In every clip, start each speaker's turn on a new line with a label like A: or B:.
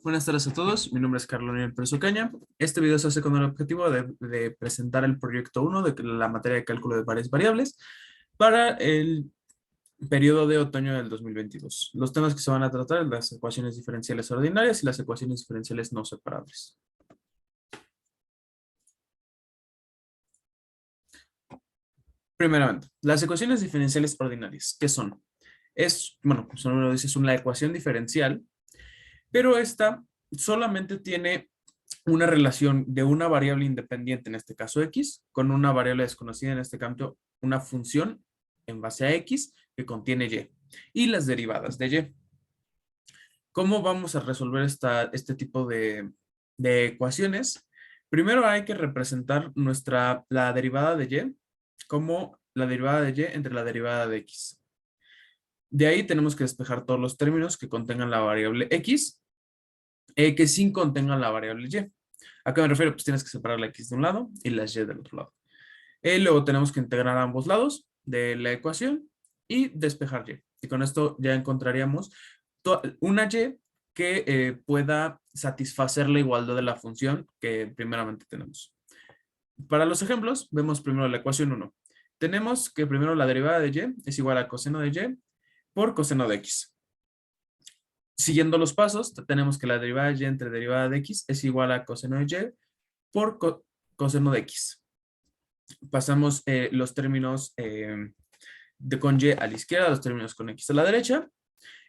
A: Buenas tardes a todos, mi nombre es Carlos Daniel Pérez Ocaña. Este video se hace con el objetivo de presentar el proyecto uno de la materia de cálculo de varias variables para el periodo de otoño del 2022. Los temas que se van a tratar son las ecuaciones diferenciales ordinarias y las ecuaciones diferenciales no separables. Primeramente, las ecuaciones diferenciales ordinarias, ¿qué son? Bueno, como su nombre lo dice, es una ecuación diferencial, pero esta solamente tiene una relación de una variable independiente, en este caso x, con una variable desconocida, en este caso una función en base a x que contiene y las derivadas de y. ¿Cómo vamos a resolver este tipo de ecuaciones? Primero hay que representar la derivada de y como la derivada de y entre la derivada de x. De ahí tenemos que despejar todos los términos que contengan la variable x, que sin contengan la variable y. ¿A qué me refiero? Pues tienes que separar la x de un lado y las y del otro lado. Luego tenemos que integrar ambos lados de la ecuación y despejar y. Y con esto ya encontraríamos una y que pueda satisfacer la igualdad de la función que primeramente tenemos. Para los ejemplos, vemos primero la ecuación 1. Tenemos que primero la derivada de y es igual a coseno de y por coseno de x. Siguiendo los pasos, tenemos que la derivada de y entre derivada de x es igual a coseno de y por coseno de x. Pasamos los términos con y a la izquierda, los términos con x a la derecha,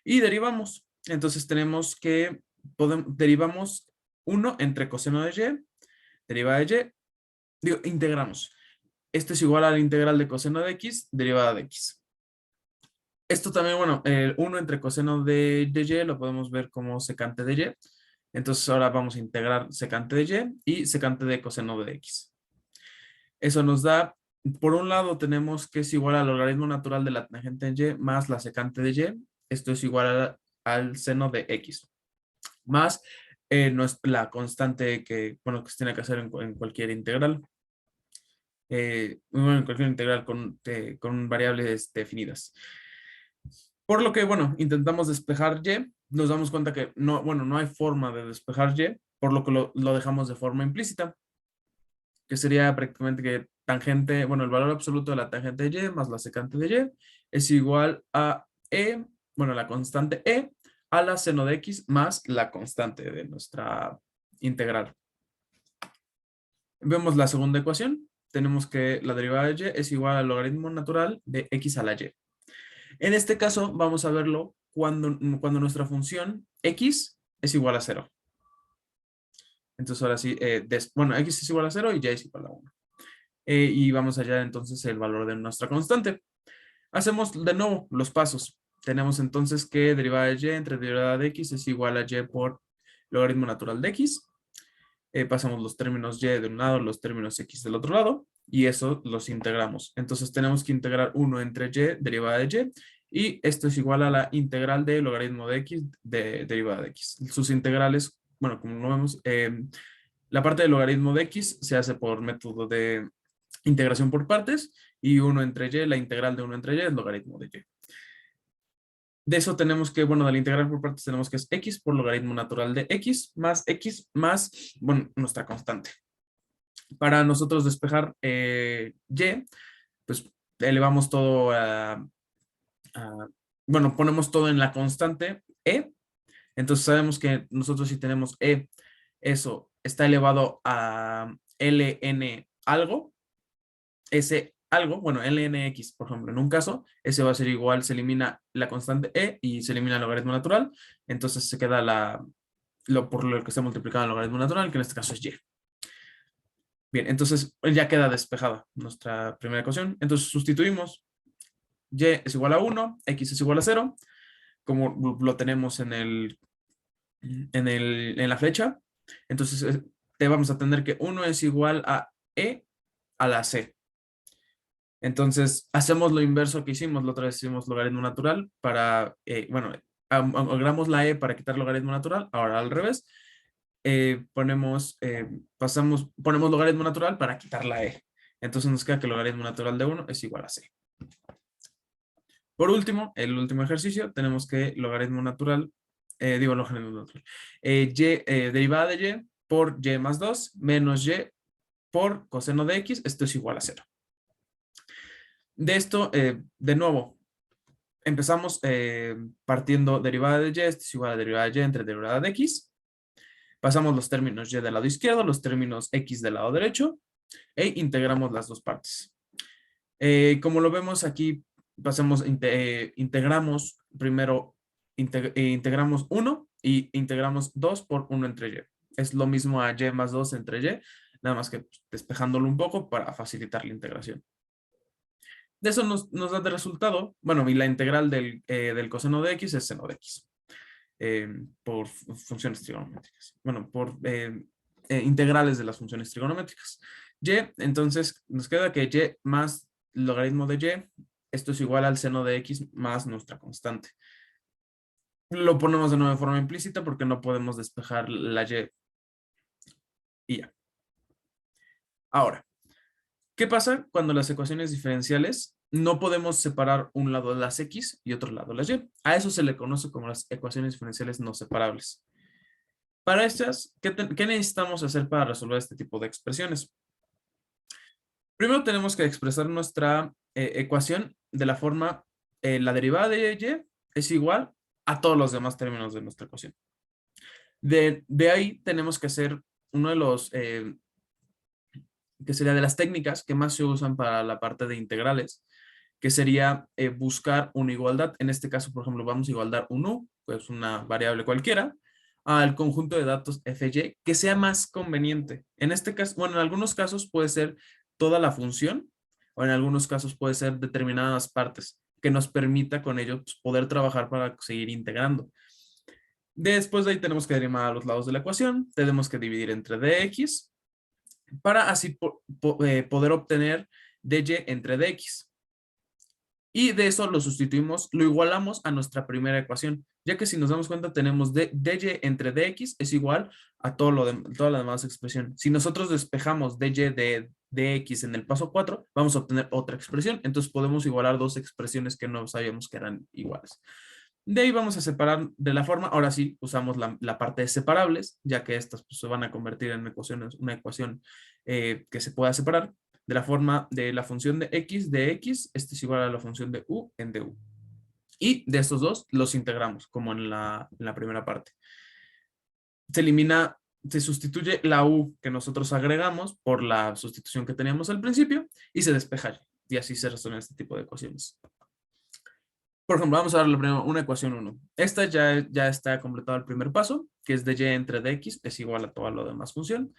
A: y derivamos. Entonces tenemos que, derivamos 1 entre coseno de y, derivada de y, integramos. Esto es igual a la integral de coseno de x, derivada de x. Esto también, bueno, el 1 entre coseno de y lo podemos ver como secante de y. Entonces ahora vamos a integrar secante de y secante de coseno de x. Eso nos da, por un lado tenemos que es igual al logaritmo natural de la tangente de y más la secante de y. Esto es igual al seno de x. Más la constante que, bueno, que se tiene que hacer en cualquier integral. Bueno, en cualquier integral con variables definidas. Por lo que, bueno, intentamos despejar y, nos damos cuenta que no, bueno, no hay forma de despejar y, por lo que lo dejamos de forma implícita, que sería prácticamente que tangente, bueno, el valor absoluto de la tangente de y más la secante de y es igual a bueno, la constante a la seno de x más la constante de nuestra integral. Vemos la segunda ecuación. Tenemos que la derivada de y es igual al logaritmo natural de x a la y. En este caso, vamos a verlo cuando nuestra función x es igual a 0. Entonces, ahora sí, bueno, x es igual a 0 y y es igual a 1. Y vamos allá entonces el valor de nuestra constante. Hacemos de nuevo los pasos. Tenemos entonces que derivada de y entre derivada de x es igual a y por logaritmo natural de x. Pasamos los términos y de un lado, los términos x del otro lado, y eso los integramos. Entonces tenemos que integrar 1 entre y, derivada de y, y esto es igual a la integral de logaritmo de x de derivada de x. Sus integrales, bueno, como lo vemos, la parte del logaritmo de x se hace por método de integración por partes, y 1 entre y, la integral de 1 entre y es logaritmo de y. De eso tenemos que, bueno, de la integral por partes tenemos que es x por logaritmo natural de x, bueno, nuestra constante. Para nosotros despejar y, pues elevamos todo bueno, ponemos todo en la constante entonces sabemos que nosotros si tenemos eso está elevado a ln algo, ese algo, bueno, lnx, por ejemplo, en un caso, ese va a ser igual, se elimina la constante y se elimina el logaritmo natural, entonces se queda por lo que está multiplicado el logaritmo natural, que en este caso es y. Bien, entonces ya queda despejada nuestra primera ecuación. Entonces sustituimos y es igual a 1, x es igual a 0, como lo tenemos en la flecha. Entonces te vamos a tener que 1 es igual a e a la c. Entonces hacemos lo inverso que hicimos, la otra vez hicimos logaritmo natural para, bueno, agregamos la e para quitar logaritmo natural, ahora al revés. Ponemos logaritmo natural para quitar la e. Entonces nos queda que el logaritmo natural de 1 es igual a c. Por último, el último ejercicio, tenemos que logaritmo natural digo logaritmo natural, derivada de y por y más 2 menos y por coseno de x, esto es igual a 0. De esto, de nuevo, empezamos partiendo derivada de y, esto es igual a derivada de y entre derivada de x. Pasamos los términos y del lado izquierdo, los términos x del lado derecho, e integramos las dos partes. Como lo vemos aquí, integramos primero, integramos 1 y integramos 2 por 1 entre y. Es lo mismo a y más 2 entre y, nada más que despejándolo un poco para facilitar la integración. De eso nos da de resultado, bueno, y la integral del coseno de x es seno de x, por funciones trigonométricas. Bueno, por integrales de las funciones trigonométricas. Y, entonces, nos queda que y más logaritmo de y, esto es igual al seno de x más nuestra constante. Lo ponemos de nuevo de forma implícita porque no podemos despejar la y ya. Ahora, ¿qué pasa cuando las ecuaciones diferenciales no podemos separar un lado de las x y otro lado de las y? A eso se le conoce como las ecuaciones diferenciales no separables. Para estas, ¿qué necesitamos hacer para resolver este tipo de expresiones? Primero tenemos que expresar nuestra ecuación de la forma, la derivada de y es igual a todos los demás términos de nuestra ecuación. De ahí tenemos que hacer uno de los, que sería de las técnicas que más se usan para la parte de integrales, que sería buscar una igualdad. En este caso, por ejemplo, vamos a igualdar un u, pues una variable cualquiera, al conjunto de datos fy que sea más conveniente. En este caso, bueno, en algunos casos puede ser toda la función, o en algunos casos puede ser determinadas partes, que nos permita con ello pues, poder trabajar para seguir integrando. Después de ahí tenemos que derivar a los lados de la ecuación, tenemos que dividir entre dx, para así poder obtener dy entre dx. Y de eso lo sustituimos, lo igualamos a nuestra primera ecuación, ya que si nos damos cuenta tenemos dy entre dx es igual a toda la demás expresión. Si nosotros despejamos dy de dx en el paso 4, vamos a obtener otra expresión. Entonces podemos igualar dos expresiones que no sabíamos que eran iguales. De ahí vamos a separar de la forma, ahora sí usamos la parte de separables, ya que estas pues, se van a convertir en ecuaciones, una ecuación que se pueda separar de la forma de la función de x, este es igual a la función de u en du. Y de estos dos los integramos, como en la primera parte. Se sustituye la u que nosotros agregamos por la sustitución que teníamos al principio y se despeja. Y así se resuelven este tipo de ecuaciones. Por ejemplo, vamos a darle primero una ecuación 1. Esta ya está completado el primer paso, que es de y entre dx es igual a toda la demás función.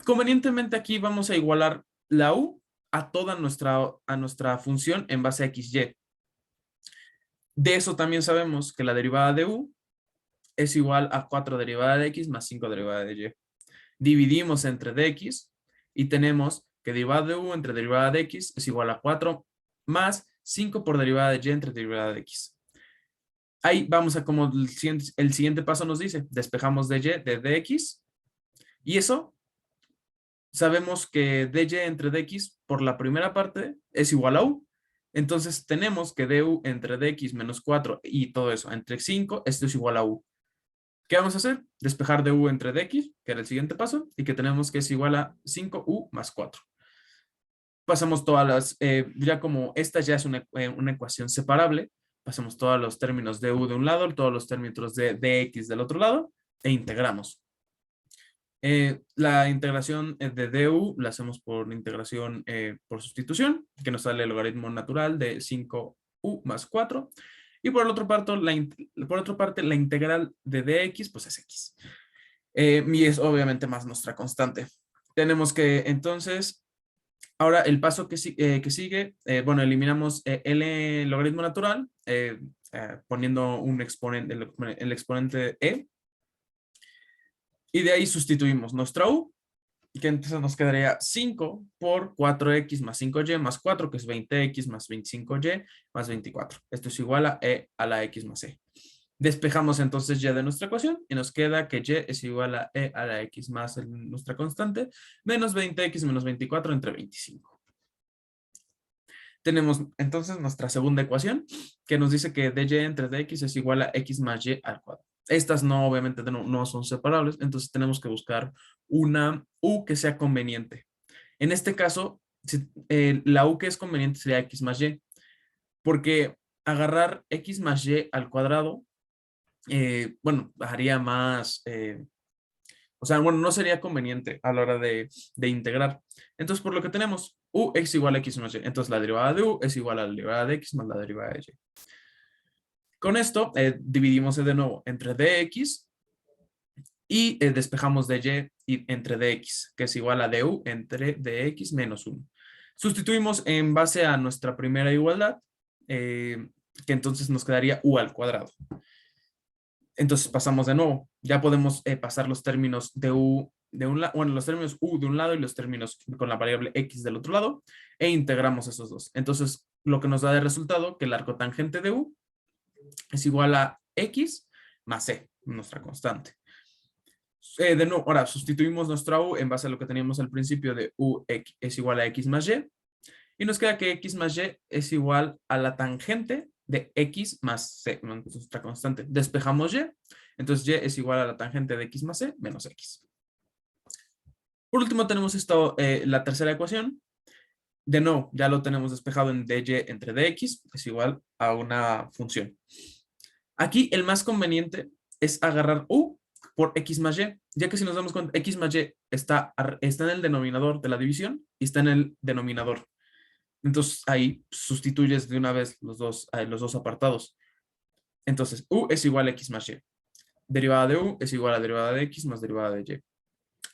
A: Convenientemente aquí vamos a igualar la u a toda nuestra función en base a xy. De eso también sabemos que la derivada de u es igual a 4 derivada de x más 5 derivada de y. Dividimos entre dx y tenemos que derivada de u entre derivada de x es igual a 4 más 5 por derivada de y entre derivada de x. Ahí vamos a como el siguiente paso nos dice, despejamos de y de dx y eso sabemos que dy entre dx por la primera parte es igual a u. Entonces tenemos que du entre dx menos 4 y todo eso entre 5, esto es igual a u. ¿Qué vamos a hacer? Despejar du entre dx, que era el siguiente paso, y que tenemos que es igual a 5u más 4. Pasamos todas las, ya como esta ya es una ecuación separable, pasamos todos los términos de u de un lado, todos los términos de dx del otro lado, e integramos. La integración de du la hacemos por integración por sustitución, que nos sale el logaritmo natural de 5u más 4. Y por otra parte, la integral de dx, pues es x. Y es obviamente más nuestra constante. Tenemos que entonces, ahora el paso que sigue, bueno, eliminamos el logaritmo natural, poniendo un exponente, el exponente e. Y de ahí sustituimos nuestra u, que entonces nos quedaría 5 por 4x más 5y más 4, que es 20x más 25y más 24. Esto es igual a e a la x más e. Despejamos entonces y de nuestra ecuación y nos queda que y es igual a e a la x más nuestra constante, menos 20x menos 24 entre 25. Tenemos entonces nuestra segunda ecuación, que nos dice que dy entre dx es igual a x más y al cuadrado. Estas no, obviamente, no son separables, entonces tenemos que buscar una U que sea conveniente. En este caso, la U que es conveniente sería X más Y, porque agarrar X más Y al cuadrado, bueno, haría más, o sea, bueno, no sería conveniente a la hora de integrar. Entonces, por lo que tenemos, U es igual a X más Y. Entonces, la derivada de U es igual a la derivada de X más la derivada de Y. Con esto, dividimos de nuevo entre dx y despejamos de y entre dx, que es igual a du entre dx menos 1. Sustituimos en base a nuestra primera igualdad, que entonces nos quedaría u al cuadrado. Entonces pasamos de nuevo. Ya podemos pasar los términos de u de un lado, bueno, los términos u de un lado y los términos con la variable x del otro lado, e integramos esos dos. Entonces, lo que nos da de resultado que el arcotangente de u es igual a x más c, nuestra constante. De nuevo, ahora sustituimos nuestra u en base a lo que teníamos al principio de u es igual a x más y nos queda que x más y es igual a la tangente de x más c, nuestra constante. Despejamos y, entonces y es igual a la tangente de x más c menos x. Por último tenemos esto, la tercera ecuación. De nuevo, ya lo tenemos despejado en dy entre dx, es igual a una función. Aquí el más conveniente es agarrar u por x más y, ya que si nos damos cuenta, x más y está en el denominador de la división y está en el denominador. Entonces ahí sustituyes de una vez los dos apartados. Entonces u es igual a x más y. Derivada de u es igual a derivada de x más derivada de y.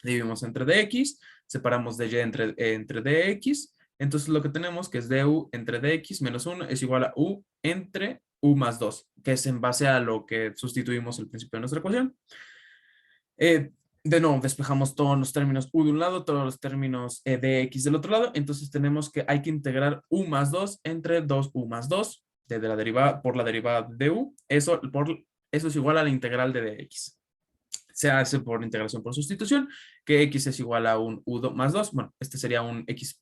A: Dividimos entre dx, separamos de y entre dx. Entonces lo que tenemos que es du entre dx menos 1 es igual a u entre u más 2, que es en base a lo que sustituimos al principio de nuestra ecuación. De nuevo, despejamos todos los términos u de un lado, todos los términos de x del otro lado. Entonces tenemos que hay que integrar u más 2 entre 2u más 2 de la derivada, por la derivada de u. Eso es igual a la integral de dx. Se hace por integración por sustitución, que x es igual a un u más 2. Bueno, este sería un x',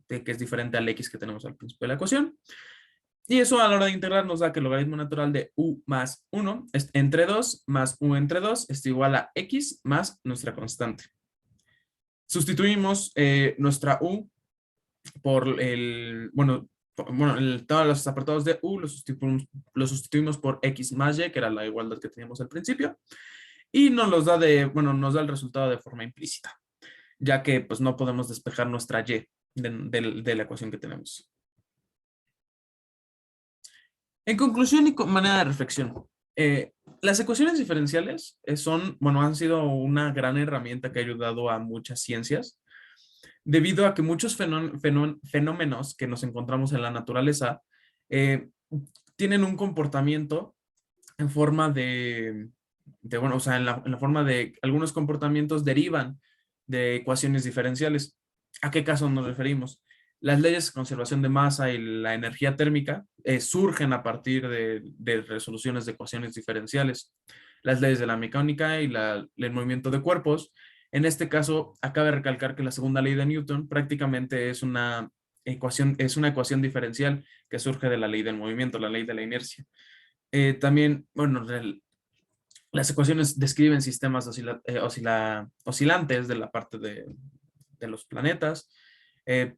A: que es diferente al x que tenemos al principio de la ecuación. Y eso a la hora de integrar nos da que el logaritmo natural de u más 1 es entre 2 más u entre 2 es igual a x más nuestra constante. Sustituimos nuestra u por todos los apartados de u los sustituimos por x más y, que era la igualdad que teníamos al principio, y nos da el resultado de forma implícita, ya que pues no podemos despejar nuestra y de la ecuación que tenemos. En conclusión y con manera de reflexión, las ecuaciones diferenciales han sido una gran herramienta que ha ayudado a muchas ciencias, debido a que muchos fenómenos que nos encontramos en la naturaleza tienen un comportamiento en forma en la forma de algunos comportamientos derivan de ecuaciones diferenciales. ¿A qué caso nos referimos? Las leyes de conservación de masa y la energía térmica surgen a partir de resoluciones de ecuaciones diferenciales. Las leyes de la mecánica y el movimiento de cuerpos. En este caso, acaba de recalcar que la segunda ley de Newton prácticamente es una ecuación diferencial que surge de la ley del movimiento, la ley de la inercia. También, las ecuaciones describen sistemas oscilantes de la parte de los planetas,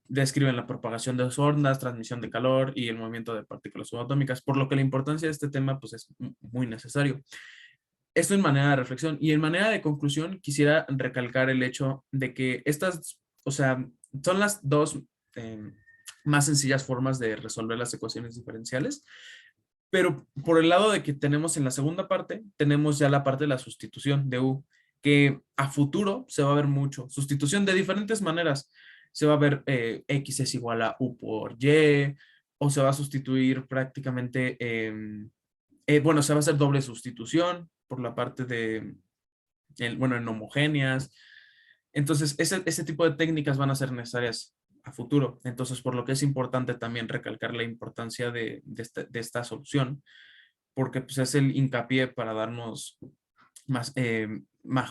A: describen la propagación de ondas, transmisión de calor y el movimiento de partículas subatómicas, por lo que la importancia de este tema pues, es muy necesario. Esto en manera de reflexión. Y en manera de conclusión, quisiera recalcar el hecho de que son las dos más sencillas formas de resolver las ecuaciones diferenciales. Pero por el lado de que tenemos en la segunda parte, tenemos ya la parte de la sustitución de U, que a futuro se va a ver mucho. Sustitución de diferentes maneras. Se va a ver X es igual a U por Y, o se va a sustituir prácticamente, se va a hacer doble sustitución por la parte en homogéneas. Entonces, ese tipo de técnicas van a ser necesarias a futuro. Entonces, por lo que es importante también recalcar la importancia de esta solución, porque pues, es el hincapié para darnos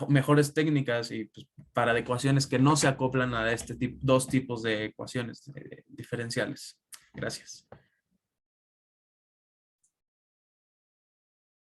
A: mejores técnicas y pues, para ecuaciones que no se acoplan a dos tipos de ecuaciones diferenciales. Gracias.